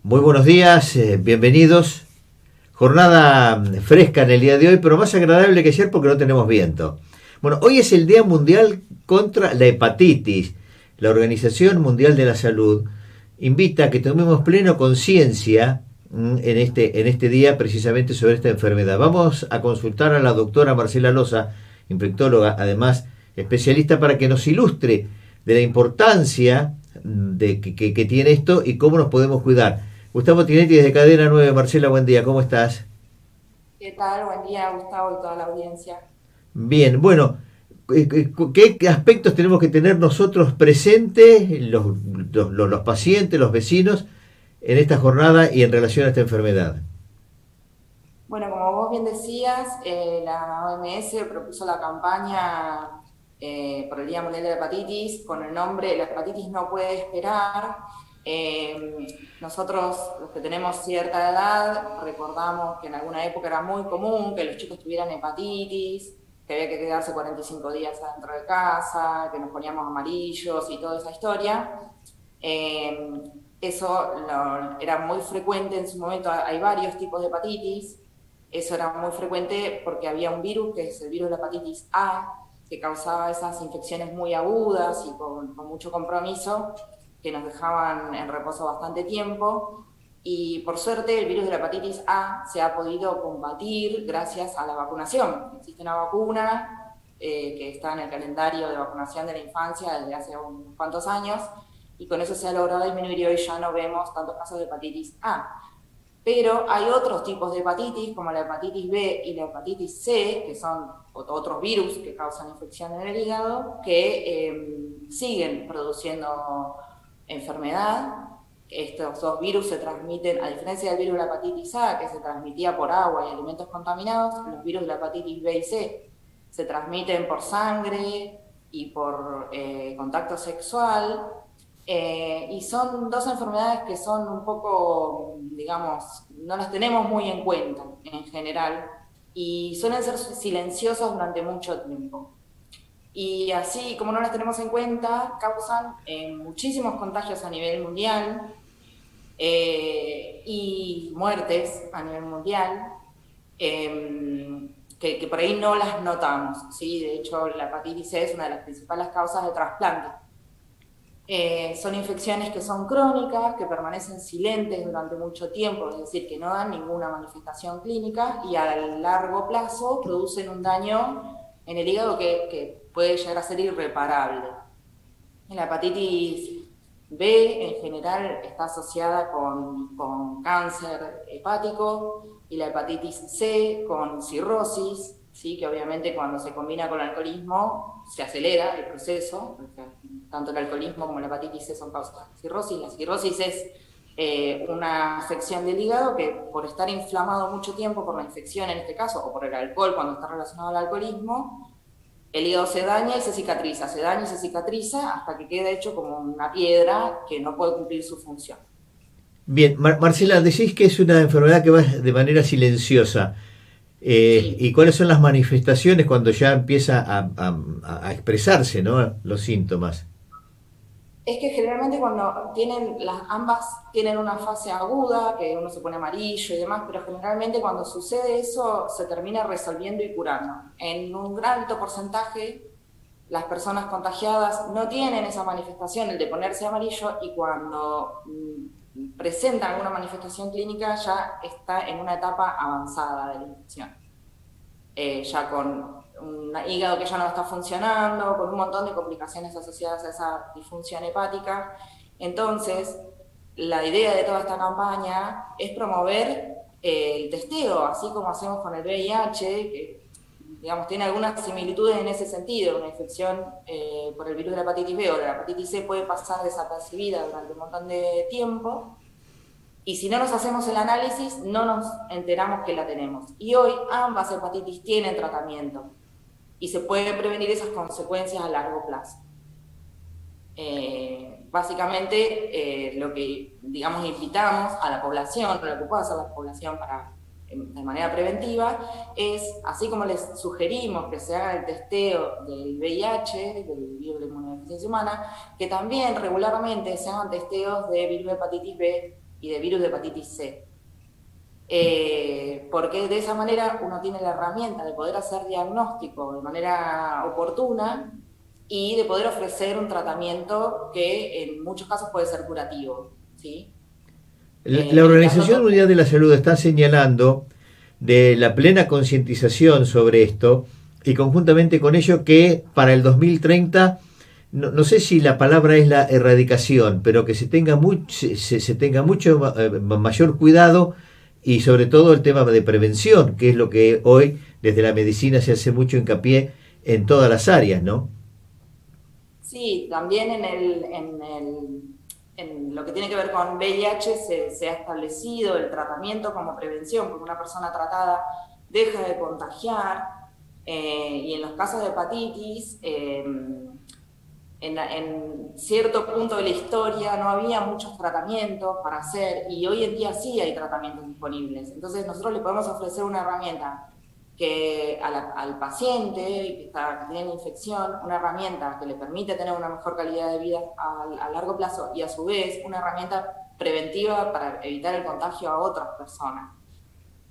Muy buenos días, bienvenidos. Jornada fresca en el día de hoy, pero más agradable que ayer porque no tenemos viento. Bueno, hoy es el Día Mundial contra la Hepatitis. La Organización Mundial de la Salud invita a que tomemos pleno conciencia en este día precisamente sobre esta enfermedad. Vamos a consultar a la doctora Marcela Loza, infectóloga, además especialista, para que nos ilustre de la importancia que tiene esto y cómo nos podemos cuidar. Gustavo Tinetti desde Cadena 9. Marcela, buen día, ¿cómo estás? ¿Qué tal? Buen día, Gustavo y toda la audiencia. Bien, bueno, ¿qué aspectos tenemos que tener nosotros presentes, los pacientes, los vecinos, en esta jornada y en relación a esta enfermedad? Bueno, como vos bien decías, la OMS propuso la campaña por el Día Mundial de la Hepatitis con el nombre La hepatitis no puede esperar. Nosotros, los que tenemos cierta edad, recordamos que en alguna época era muy común que los chicos tuvieran hepatitis, que había que quedarse 45 días adentro de casa, que nos poníamos amarillos y toda esa historia. Eh, Era muy frecuente en su momento. Hay varios tipos de hepatitis. Eso era muy frecuente porque había un virus, que es el virus de la hepatitis A, que causaba esas infecciones muy agudas y con mucho compromiso, que nos dejaban en reposo bastante tiempo. Y por suerte el virus de la hepatitis A se ha podido combatir gracias a la vacunación. Existe una vacuna que está en el calendario de vacunación de la infancia desde hace unos cuantos años, y con eso se ha logrado disminuir y hoy ya no vemos tantos casos de hepatitis A. Pero hay otros tipos de hepatitis, como la hepatitis B y la hepatitis C, que son otros virus que causan infección en el hígado, que siguen produciendo enfermedad. Estos dos virus se transmiten, a diferencia del virus de la hepatitis A, que se transmitía por agua y alimentos contaminados, los virus de la hepatitis B y C se transmiten por sangre y por contacto sexual. Y son dos enfermedades que son un poco, digamos, no las tenemos muy en cuenta en general y suelen ser silenciosas durante mucho tiempo. Y así como no las tenemos en cuenta, causan muchísimos contagios a nivel mundial y muertes a nivel mundial, que por ahí no las notamos, ¿sí? De hecho, la hepatitis C es una de las principales causas de trasplante. Son infecciones que son crónicas, que permanecen silentes durante mucho tiempo, es decir, que no dan ninguna manifestación clínica y a largo plazo producen un daño en el hígado que puede llegar a ser irreparable. La hepatitis B en general está asociada con cáncer hepático y la hepatitis C con cirrosis, ¿sí? Que obviamente cuando se combina con el alcoholismo se acelera el proceso, porque tanto el alcoholismo como la hepatitis C son causas de cirrosis. La cirrosis es una afección del hígado que, por estar inflamado mucho tiempo por la infección en este caso, o por el alcohol cuando está relacionado al alcoholismo, el hígado se daña y se cicatriza, se daña y se cicatriza hasta que queda hecho como una piedra que no puede cumplir su función. Bien, Marcela, Y decís que es una enfermedad que va de manera silenciosa. ¿Y sí, cuáles son las manifestaciones cuando ya empieza a expresarse, ¿no? Los síntomas? es que generalmente cuando ambas tienen una fase aguda, que uno se pone amarillo y demás, pero generalmente cuando sucede eso se termina resolviendo y curando. En un gran alto porcentaje, las personas contagiadas no tienen esa manifestación, el de ponerse amarillo, y cuando presentan alguna manifestación clínica ya está en una etapa avanzada de la infección. Ya con un hígado que ya no está funcionando, con un montón de complicaciones asociadas a esa disfunción hepática. Entonces, la idea de toda esta campaña es promover el testeo, así como hacemos con el VIH, que digamos, tiene algunas similitudes en ese sentido. Una infección por el virus de la hepatitis B o de la hepatitis C puede pasar desapercibida durante un montón de tiempo, y si no nos hacemos el análisis, no nos enteramos que la tenemos. Y hoy ambas hepatitis tienen tratamiento y se pueden prevenir esas consecuencias a largo plazo. Básicamente, lo que, digamos, invitamos a la población, lo que puede hacer la población de manera preventiva, es, así como les sugerimos que se haga el testeo del VIH, del virus de inmunodeficiencia humana, que también regularmente se hagan testeos de virus de hepatitis B y de virus de hepatitis C. Porque de esa manera uno tiene la herramienta de poder hacer diagnóstico de manera oportuna y de poder ofrecer un tratamiento que en muchos casos puede ser curativo, ¿sí? La Organización Mundial de la Salud está señalando de la plena concientización sobre esto y conjuntamente con ello que para el 2030, no sé si la palabra es la erradicación, pero que se tenga mucho mayor cuidado y sobre todo el tema de prevención, que es lo que hoy desde la medicina se hace mucho hincapié en todas las áreas, ¿no? Sí, también en lo que tiene que ver con VIH se ha establecido el tratamiento como prevención, porque una persona tratada deja de contagiar, y en los casos de hepatitis, en cierto punto de la historia no había muchos tratamientos para hacer, y hoy en día sí hay tratamientos disponibles. Entonces nosotros le podemos ofrecer una herramienta que al paciente que tiene infección, una herramienta que le permite tener una mejor calidad de vida a largo plazo, y a su vez una herramienta preventiva para evitar el contagio a otras personas.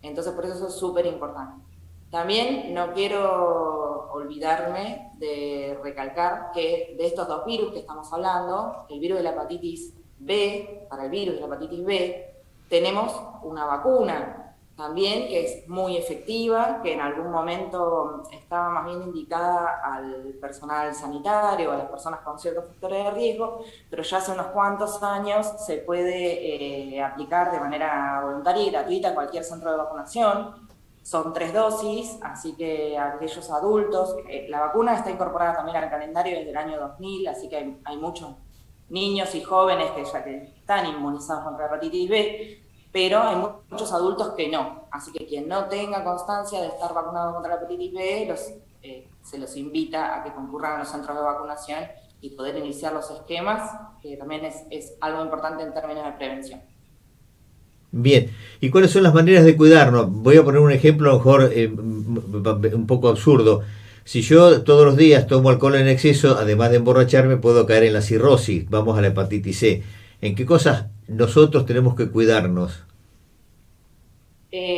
Entonces por eso es súper importante. También no quiero olvidarme de recalcar que de estos dos virus que estamos hablando, el virus de la hepatitis B, para el virus de la hepatitis B, tenemos una vacuna también que es muy efectiva, que en algún momento estaba más bien indicada al personal sanitario, a las personas con ciertos factores de riesgo, pero ya hace unos cuantos años se puede aplicar de manera voluntaria y gratuita en cualquier centro de vacunación. Son 3 dosis, así que aquellos adultos, la vacuna está incorporada también al calendario desde el año 2000, así que hay muchos niños y jóvenes que ya que están inmunizados contra la hepatitis B, pero hay muchos adultos que no. Así que quien no tenga constancia de estar vacunado contra la hepatitis B, se los invita a que concurran a los centros de vacunación y poder iniciar los esquemas, que también es algo importante en términos de prevención. Bien, ¿y cuáles son las maneras de cuidarnos? Voy a poner un ejemplo a lo mejor un poco absurdo. Si yo todos los días tomo alcohol en exceso, además de emborracharme, puedo caer en la cirrosis, vamos a la hepatitis C. ¿En qué cosas nosotros tenemos que cuidarnos?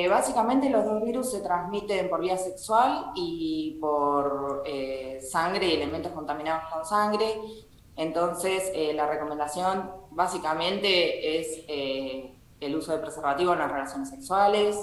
Básicamente los dos virus se transmiten por vía sexual y por sangre y elementos contaminados con sangre. Entonces la recomendación básicamente es el uso de preservativo en las relaciones sexuales,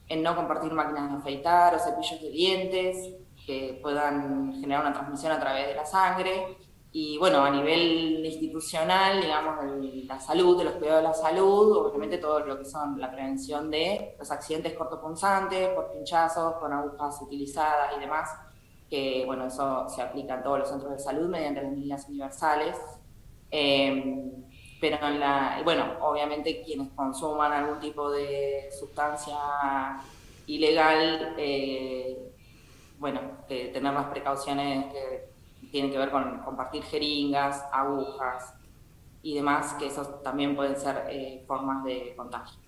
en no compartir máquinas de afeitar o cepillos de dientes que puedan generar una transmisión a través de la sangre. Y bueno, a nivel institucional, digamos, de la salud, de los cuidados de la salud, obviamente todo lo que son la prevención de los accidentes cortopunzantes, por pinchazos, con agujas utilizadas y demás, que bueno, eso se aplica en todos los centros de salud mediante las medidas universales. Pero bueno, obviamente quienes consuman algún tipo de sustancia ilegal, bueno, tener las precauciones que tienen que ver con compartir jeringas, agujas y demás, que esos también pueden ser formas de contagio.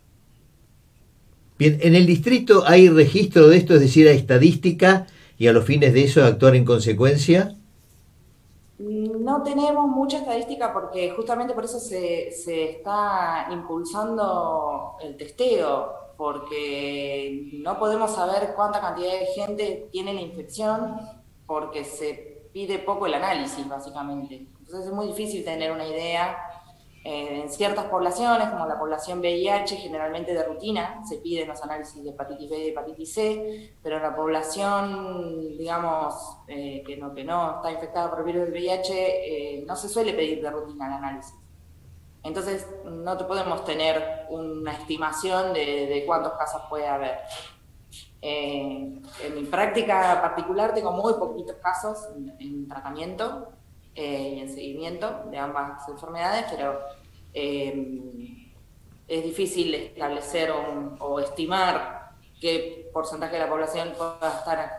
Bien, ¿en el distrito hay registro de esto, es decir, hay estadística y a los fines de eso actuar en consecuencia? No tenemos mucha estadística porque justamente por eso se está impulsando el testeo, porque no podemos saber cuánta cantidad de gente tiene la infección porque se pide poco el análisis, básicamente. Entonces es muy difícil tener una idea. En ciertas poblaciones, como la población VIH, generalmente de rutina se piden los análisis de hepatitis B y hepatitis C, pero en la población, digamos, que no está infectada por el virus del VIH, no se suele pedir de rutina el análisis. Entonces no podemos tener una estimación de cuántos casos puede haber. En mi práctica particular tengo muy poquitos casos en tratamiento y en seguimiento de ambas enfermedades, pero es difícil establecer o estimar qué porcentaje de la población pueda estar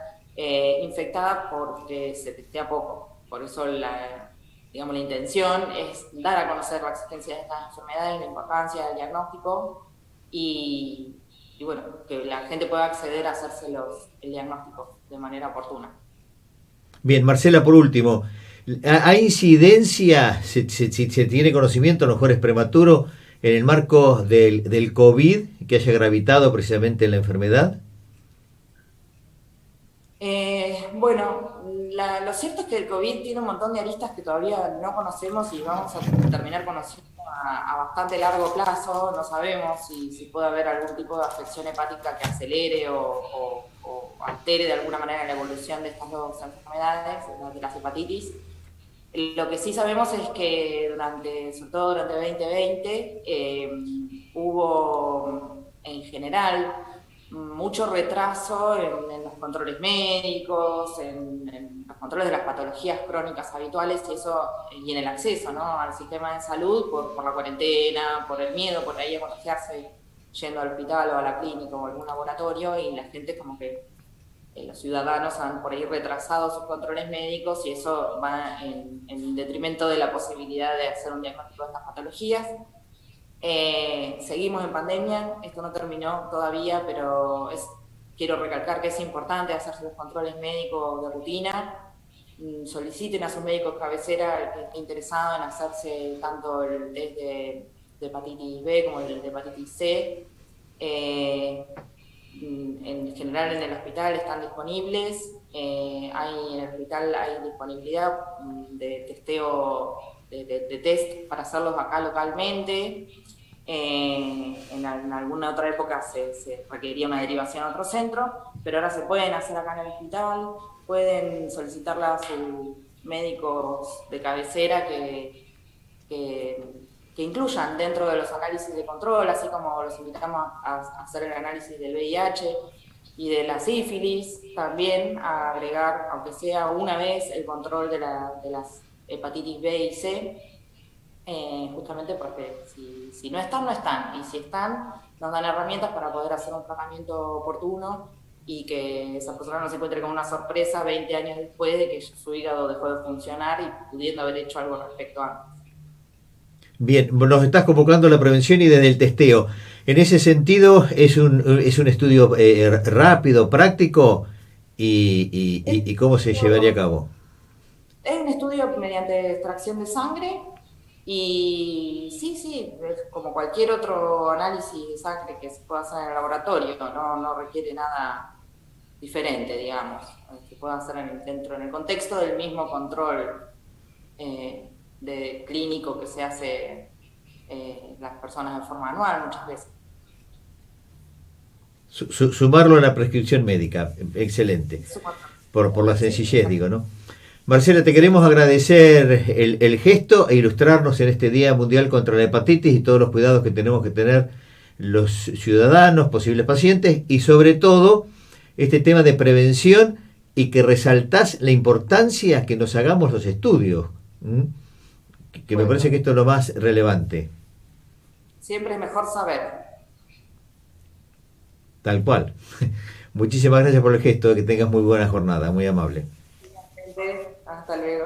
infectada porque se testea poco. Por eso la intención es dar a conocer la existencia de estas enfermedades, la importancia del diagnóstico y bueno, que la gente pueda acceder a hacerse el diagnóstico de manera oportuna. Bien, Marcela, por último, ¿hay incidencia, si se tiene conocimiento, a lo mejor es prematuro, en el marco del COVID, que haya gravitado precisamente en la enfermedad? Bueno, lo cierto es que el COVID tiene un montón de aristas que todavía no conocemos y vamos a terminar conociendo a bastante largo plazo. No sabemos si puede haber algún tipo de afección hepática que acelere o altere de alguna manera la evolución de estas dos enfermedades, de las hepatitis. Lo que sí sabemos es que sobre todo durante el 2020, hubo en general mucho retraso en los controles médicos, en los controles de las patologías crónicas habituales y en el acceso, ¿no?, al sistema de salud por la cuarentena, por el miedo por ahí a contagiarse yendo al hospital o a la clínica o a algún laboratorio, y la gente como que los ciudadanos han por ahí retrasado sus controles médicos y eso va en detrimento de la posibilidad de hacer un diagnóstico de estas patologías. Seguimos en pandemia, esto no terminó todavía, pero quiero recalcar que es importante hacerse los controles médicos de rutina. Soliciten a sus médicos cabecera el que esté interesado en hacerse tanto el test de hepatitis B como el de hepatitis C. En general en el hospital están disponibles, en el hospital hay disponibilidad de testeo, de test para hacerlos acá localmente. En alguna otra época se requeriría una derivación a otro centro, pero ahora se pueden hacer acá en el hospital, pueden solicitarla a sus médicos de cabecera que incluyan dentro de los análisis de control, así como los invitamos a hacer el análisis del VIH y de la sífilis, también a agregar, aunque sea una vez, el control de las hepatitis B y C, justamente porque si no están, no están, y si están, nos dan herramientas para poder hacer un tratamiento oportuno y que esa persona no se encuentre con una sorpresa 20 años después de que su hígado dejó de funcionar y pudiendo haber hecho algo al respecto antes. Bien, nos estás convocando a la prevención y desde el testeo. En ese sentido, es un estudio rápido, práctico y cómo se llevaría a cabo. Es un estudio mediante extracción de sangre y sí, es como cualquier otro análisis de sangre que se pueda hacer en el laboratorio, no requiere nada diferente, digamos. Se puede hacer en el contexto del mismo control clínico que se hace las personas de forma anual muchas veces. Sumarlo a la prescripción médica, excelente. Por la sencillez, digo, ¿no? Marcela, te queremos agradecer el gesto e ilustrarnos en este Día Mundial contra la Hepatitis y todos los cuidados que tenemos que tener los ciudadanos, posibles pacientes, y sobre todo este tema de prevención, y que resaltás la importancia que nos hagamos los estudios, que me parece que esto es lo más relevante. Siempre es mejor saber. Tal cual. Muchísimas gracias por el gesto, que tengas muy buena jornada, muy amable. Hasta luego.